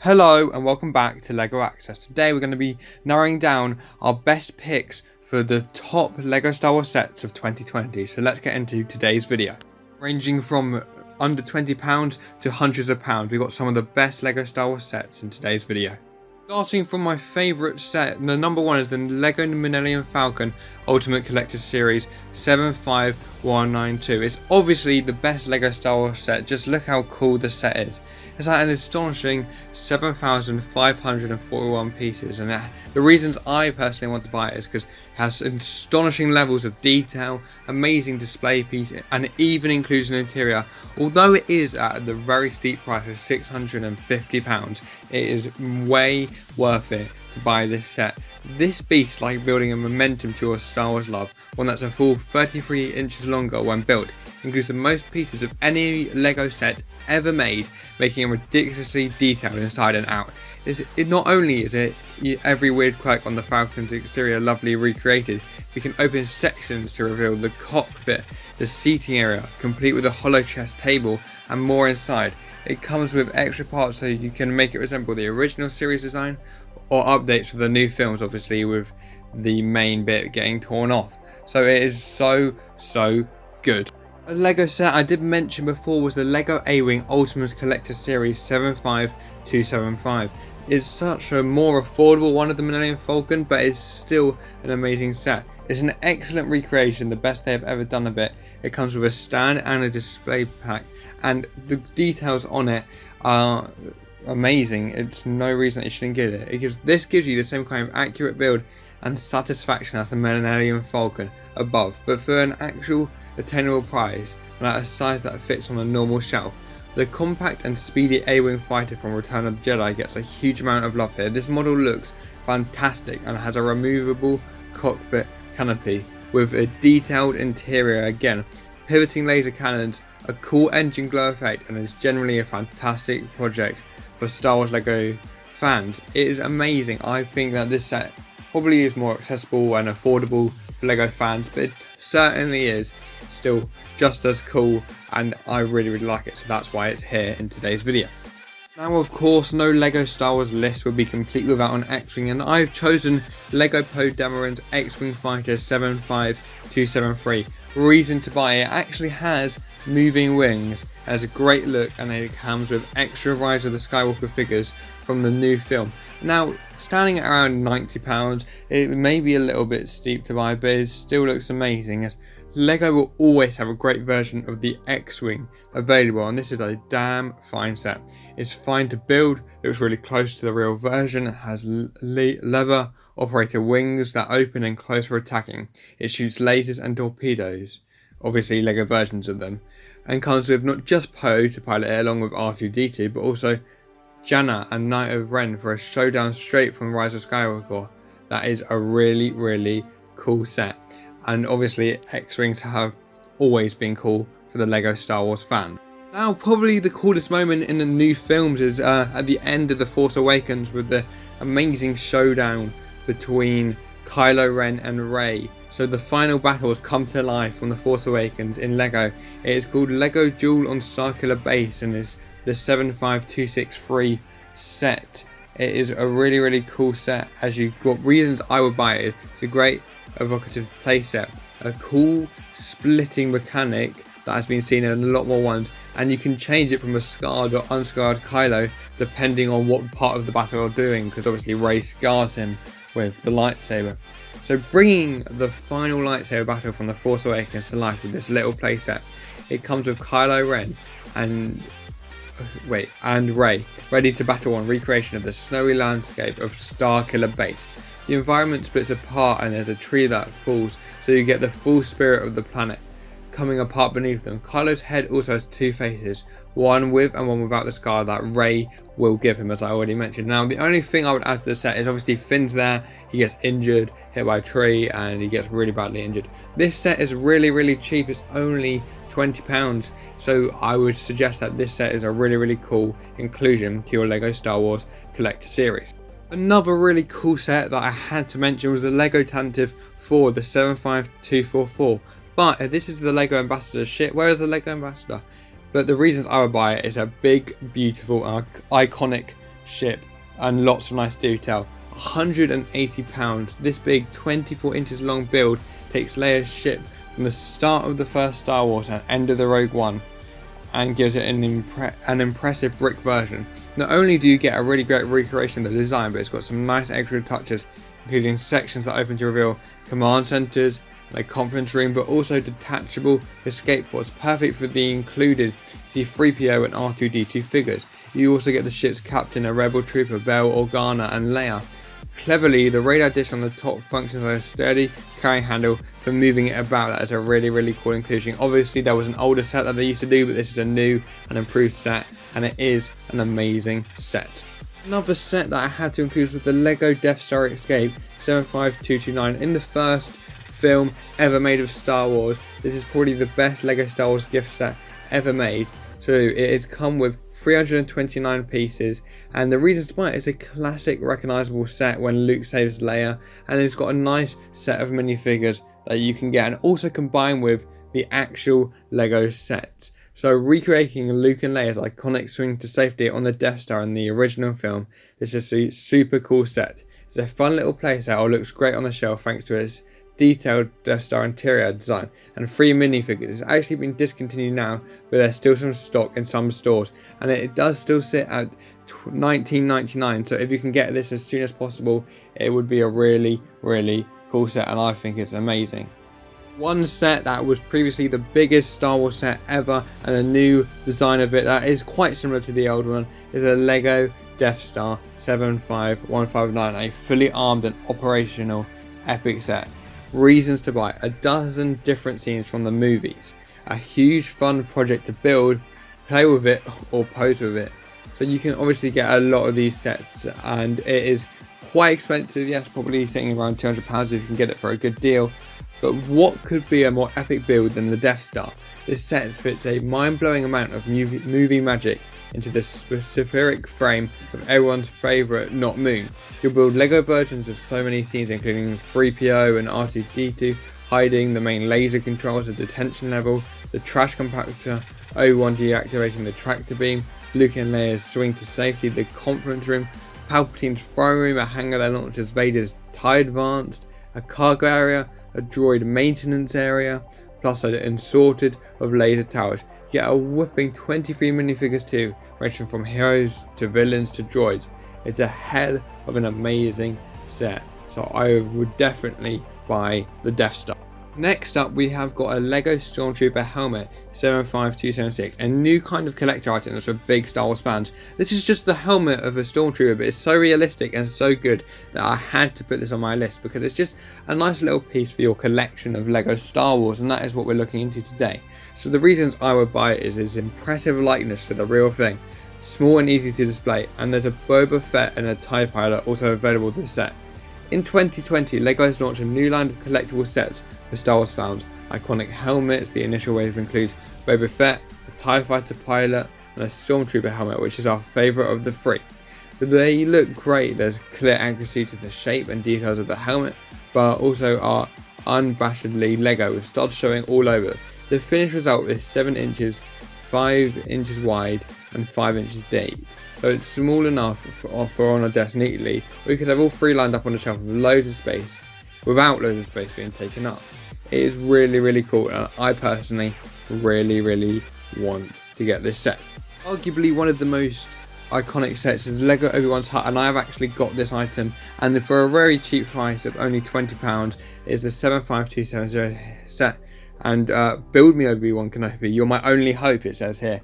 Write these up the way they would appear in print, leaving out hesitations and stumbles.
Hello and welcome back to LEGO Access. Today we're going to be narrowing down our best picks for the top LEGO Star Wars sets of 2020. So let's get into today's video. Ranging from under £20 to hundreds of pounds, we've got some of the best LEGO Star Wars sets in today's video. Starting from my favourite set, the number one is the LEGO Millennium Falcon Ultimate Collector Series 75192. It's obviously the best LEGO Star Wars set, just look how cool the set is. It's at an astonishing 7,541 pieces, and the reasons I personally want to buy it is because it has astonishing levels of detail, amazing display piece, and it even includes an interior. Although it is at the very steep price of £650, it is way worth it to buy this set. This beast is like building a momentum to your Star Wars love, one that's a full 33 inches longer when built. Includes the most pieces of any LEGO set ever made, making it ridiculously detailed inside and out. It not only is it every weird quirk on the Falcon's exterior lovely recreated, you can open sections to reveal the cockpit, the seating area, complete with a hollow chest table and more inside. It comes with extra parts so you can make it resemble the original series design, or updates for the new films, obviously with the main bit getting torn off. So it is so good. A LEGO set I did mention before was the LEGO Awing Ultimate Collector Series 75275. It's such a more affordable one of the Millennium Falcon, but it's still an amazing set. It's an excellent recreation, the best they have ever done of it. It comes with a stand and a display pack, and the details on it are amazing. It's no reason that you shouldn't get it. This gives you the same kind of accurate build and satisfaction as the Millennium Falcon above, but for an actual attainable price and at a size that fits on a normal shelf. The compact and speedy Awing fighter from Return of the Jedi gets a huge amount of love here. This model looks fantastic and has a removable cockpit canopy with a detailed interior again, pivoting laser cannons, a cool engine glow effect, and is generally a fantastic project for Star Wars LEGO fans. It is amazing. I think that this set probably is more accessible and affordable for LEGO fans, but it certainly is still just as cool, and I really like it, so that's why it's here in today's video. Now, of course, no LEGO Star Wars list would be complete without an X-Wing, and I've chosen LEGO Podracer's X-Wing Fighter 75273. Reason to buy it: actually has moving wings, has a great look, and it comes with extra Rise of the Skywalker figures from the new film. Now, standing at around £90, it may be a little bit steep to buy, but it still looks amazing, as LEGO will always have a great version of the X-Wing available, and this is a damn fine set. It's fine to build, looks really close to the real version, it has lever operated wings that open and close for attacking. It shoots lasers and torpedoes, obviously LEGO versions of them, and comes with not just Poe to pilot it along with R2-D2, but also Janna and Knight of Ren for a showdown straight from Rise of Skywalker. That is a really cool set, and obviously X-Wings have always been cool for the LEGO Star Wars fan. Now, probably the coolest moment in the new films is at the end of The Force Awakens, with the amazing showdown between Kylo Ren and Rey. So the final battle has come to life from The Force Awakens in LEGO. It is called LEGO Duel on Starkiller Base and is the 75263 set. It is a really cool set, as you've got reasons I would buy it. It's a great evocative playset, a cool splitting mechanic that has been seen in a lot more ones, and you can change it from a scarred or unscarred Kylo depending on what part of the battle you're doing, because obviously Rey scars him with the lightsaber. So bringing the final lightsaber battle from The Force Awakens to life with this little playset, it comes with Kylo Ren and Rey ready to battle on recreation of the snowy landscape of Starkiller Base. The environment splits apart and there's a tree that falls, so you get the full spirit of the planet coming apart beneath them. Kylo's head also has two faces, one with and one without the scar that Rey will give him, as I already mentioned. Now, the only thing I would add to the set is obviously Finn's there. He gets injured, hit by a tree, and he gets really badly injured. This set is really cheap. It's only £20, so I would suggest that this set is a really cool inclusion to your LEGO Star Wars Collector Series. Another really cool set that I had to mention was the LEGO Tantive for the 75244, but this is the LEGO Embassador ship. Where is the LEGO Embassador? But the reasons I would buy it is a big, beautiful, iconic ship and lots of nice detail. £180. This big 24 inches long build takes Leia's ship from the start of the first Star Wars and end of the Rogue One and gives it an impressive brick version. Not only do you get a really great recreation of the design, but it's got some nice extra touches, including sections that open to reveal command centers, a conference room, but also detachable escape pods, perfect for the included C-3PO and R2-D2 figures. You also get the ship's captain, a rebel trooper, Bail Organa and Leia. Cleverly, the radar dish on the top functions like a sturdy carrying handle for moving it about. That is a really cool inclusion. Obviously there was an older set that they used to do, but this is a new and improved set, and it is an amazing set. Another set that I had to include was the LEGO Death Star Escape 75229. In the first film ever made of Star Wars, this is probably the best LEGO Star Wars gift set ever made. So it has come with 329 pieces, and the reasons to buy it is a classic recognizable set when Luke saves Leia, and it's got a nice set of minifigures that you can get and also combine with the actual LEGO set. So recreating Luke and Leia's iconic swing to safety on the Death Star in the original film, this is a super cool set. It's a fun little playset, it looks great on the shelf thanks to its detailed Death Star interior design and 3 minifigures. It's actually been discontinued now, but there's still some stock in some stores, and it does still sit at $19.99. So if you can get this as soon as possible, it would be a really cool set, and I think it's amazing. One set that was previously the biggest Star Wars set ever, and a new design of it that is quite similar to the old one, is a LEGO Death Star 75159, a fully armed and operational epic set. Reasons to buy: a dozen different scenes from the movies, a huge fun project to build, play with it or pose with it. So you can obviously get a lot of these sets, and it is quite expensive, yes, probably sitting around £200 if you can get it for a good deal. But what could be a more epic build than the Death Star? This set fits a mind-blowing amount of movie magic into the specific frame of everyone's favourite Not Moon. You'll build LEGO versions of so many scenes, including 3PO and R2-D2 hiding, the main laser controls, the detention level, the trash compactor, Obi-Wan deactivating the tractor beam, Luke and Leia's swing to safety, the conference room, Palpatine's throne room, a hangar that launches Vader's TIE Advanced, a cargo area, a droid maintenance area, plus an assorted of laser towers. You get a whopping 23 minifigures too, ranging from heroes to villains to droids. It's a hell of an amazing set, so I would definitely buy the Death Star. Next up, we have got a LEGO Stormtrooper helmet 75276, a new kind of collector item that's for big Star Wars fans. This is just the helmet of a Stormtrooper, but it's so realistic and so good that I had to put this on my list because it's just a nice little piece for your collection of LEGO Star Wars, and that is what we're looking into today. So the reasons I would buy it is its impressive likeness to the real thing, small and easy to display, and there's a Boba Fett and a TIE Pilot also available with this set. In 2020, LEGO has launched a new line of collectible sets for Star Wars fans. Iconic helmets, the initial wave includes Boba Fett, a TIE Fighter pilot, and a Stormtrooper helmet, which is our favourite of the three. But they look great, there's clear accuracy to the shape and details of the helmet, but also are unabashedly LEGO with studs showing all over. The finished result is 7 inches, 5 inches wide and 5 inches deep. So it's small enough for on a desk neatly, or you could have all three lined up on the shelf with loads of space, without loads of space being taken up. It is really cool, and I personally really want to get this set. Arguably one of the most iconic sets is LEGO Obi-Wan's Hut, and I have actually got this item, and for a very cheap price of only £20 is the 75270 set. And build me Obi-Wan Kenobi, you're my only hope, it says here.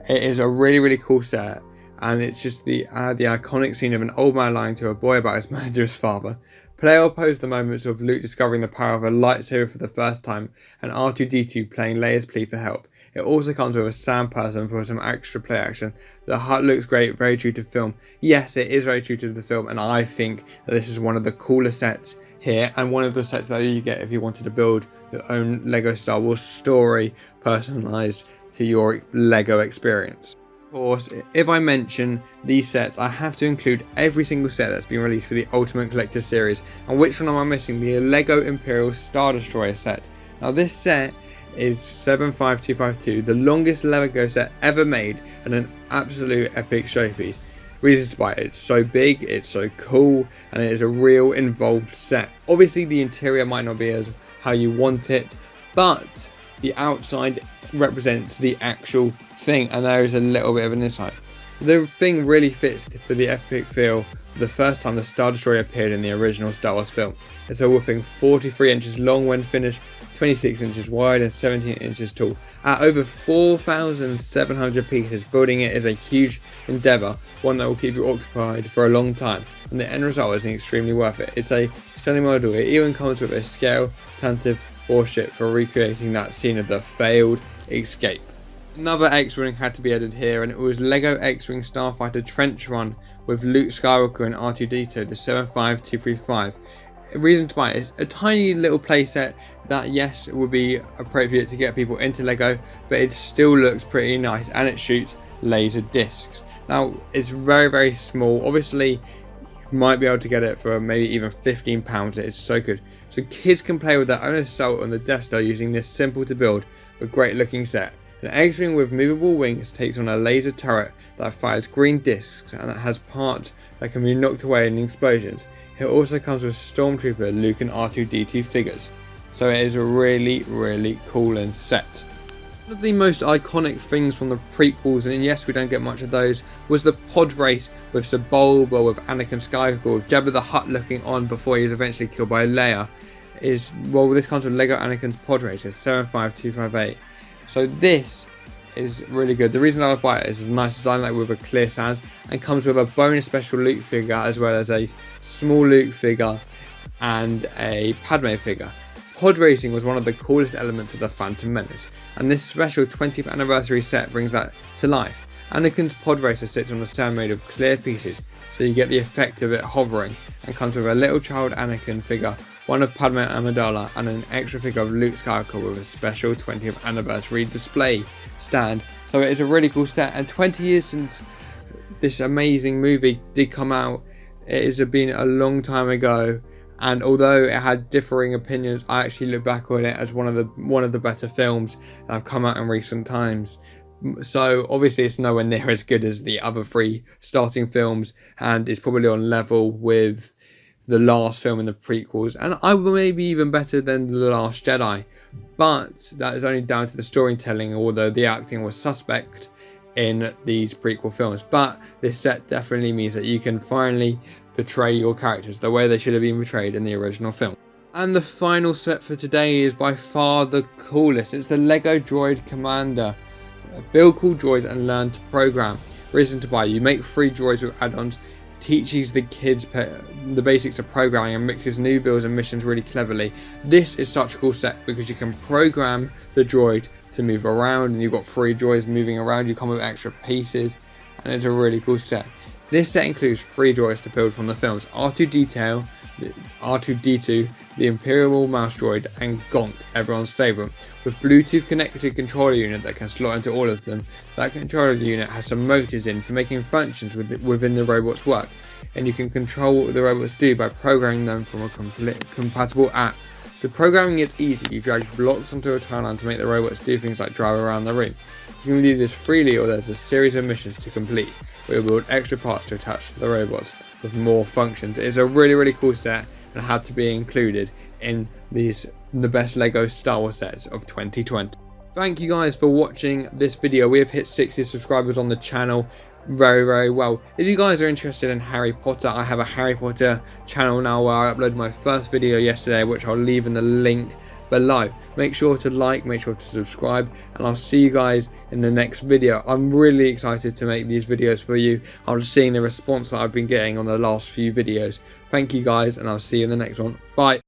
It is a really cool set, and it's just the iconic scene of an old man lying to a boy about his murderous father. Play or pose the moments of Luke discovering the power of a lightsaber for the first time, and R2-D2 playing Leia's plea for help. It also comes with a sand person for some extra play action. The hut looks great, very true to film. Yes, it is very true to the film, and I think that this is one of the coolest sets here, and one of the sets that you get if you wanted to build your own LEGO Star Wars story personalised to your LEGO experience. Of course, if I mention these sets, I have to include every single set that's been released for the Ultimate Collector series. And which one am I missing? The LEGO Imperial Star Destroyer set. Now this set is 75252, the longest LEGO set ever made, and an absolute epic showpiece. Reasons to buy it: it's so big, it's so cool, and it is a real involved set. Obviously the interior might not be as how you want it, but the outside represents the actual thing, and there is a little bit of an insight. The thing really fits for the epic feel of the first time the Star Destroyer appeared in the original Star Wars film. It's a whopping 43 inches long when finished, 26 inches wide and 17 inches tall. At over 4,700 pieces, building it is a huge endeavour, one that will keep you occupied for a long time, and the end result is extremely worth it. It's a stunning model. It even comes with a scale tentative force ship for recreating that scene of the failed escape. Another X-Wing had to be added here, and it was LEGO X-Wing Starfighter Trench Run with Luke Skywalker and R2-D2, the 75235. The reason to buy it is a tiny little playset that, yes, would be appropriate to get people into LEGO, but it still looks pretty nice, and it shoots laser discs. Now, it's very small. Obviously, you might be able to get it for maybe even £15. It's so good. So kids can play with their own assault on the Death Star using this simple to build but great looking set. An X-Wing with movable wings takes on a laser turret that fires green discs, and it has parts that can be knocked away in explosions. It also comes with Stormtrooper, Luke and R2-D2 figures. So it is a really cool and set. One of the most iconic things from the prequels, and yes, we don't get much of those, was the pod race with Sebulba, with Anakin Skywalker, with Jabba the Hutt looking on before he is eventually killed by Leia. This comes with LEGO Anakin's pod race, it's 75258. So this is really good. The reason I would buy it is it's a nice design, like with a clear sans, and comes with a bonus special Luke figure as well as a small Luke figure and a Padme figure. Pod racing was one of the coolest elements of the Phantom Menace, and this special 20th anniversary set brings that to life. Anakin's pod racer sits on a stand made of clear pieces, so you get the effect of it hovering, and comes with a little child Anakin figure, one of Padme Amidala, and an extra figure of Luke Skywalker with a special 20th anniversary display stand. So it is a really cool set, and 20 years since this amazing movie did come out, it has been a long time ago, and although it had differing opinions, I actually look back on it as one of the better films that have come out in recent times. So obviously it's nowhere near as good as the other three starting films, and it's probably on level with the last film in the prequels, and I will maybe even better than The Last Jedi, but that is only down to the storytelling, although the acting was suspect in these prequel films. But this set definitely means that you can finally portray your characters the way they should have been portrayed in the original film. And the final set for today is by far the coolest. It's the LEGO Droid Commander. Build cool droids and learn to program. Reason to buy: you make free droids with add-ons, teaches the kids the basics of programming, and mixes new builds and missions really cleverly. This is such a cool set because you can program the droid to move around, and you've got free droids moving around. You come with extra pieces, and it's a really cool set. This set includes 3 droids to build from the films: R2-D2, the Imperial mouse droid, and Gonk, everyone's favourite. With Bluetooth connected controller unit that can slot into all of them, that controller unit has some motors in for making functions within the robot's work, and you can control what the robots do by programming them from a compatible app. The programming is easy. You drag blocks onto a timeline to make the robots do things like drive around the room. You can do this freely, or there's a series of missions to complete, where you build extra parts to attach to the robots with more functions. It is a really cool set, and had to be included in the best LEGO Star Wars sets of 2020. Thank you guys for watching this video. We have hit 60 subscribers on the channel very well. If you guys are interested in Harry Potter, I have a Harry Potter channel now where I uploaded my first video yesterday, which I'll leave in the link below. Make sure to like, make sure to subscribe, and I'll see you guys in the next video. I'm really excited to make these videos for you. I'm seeing the response that I've been getting on the last few videos. Thank you guys, and I'll see you in the next one. Bye.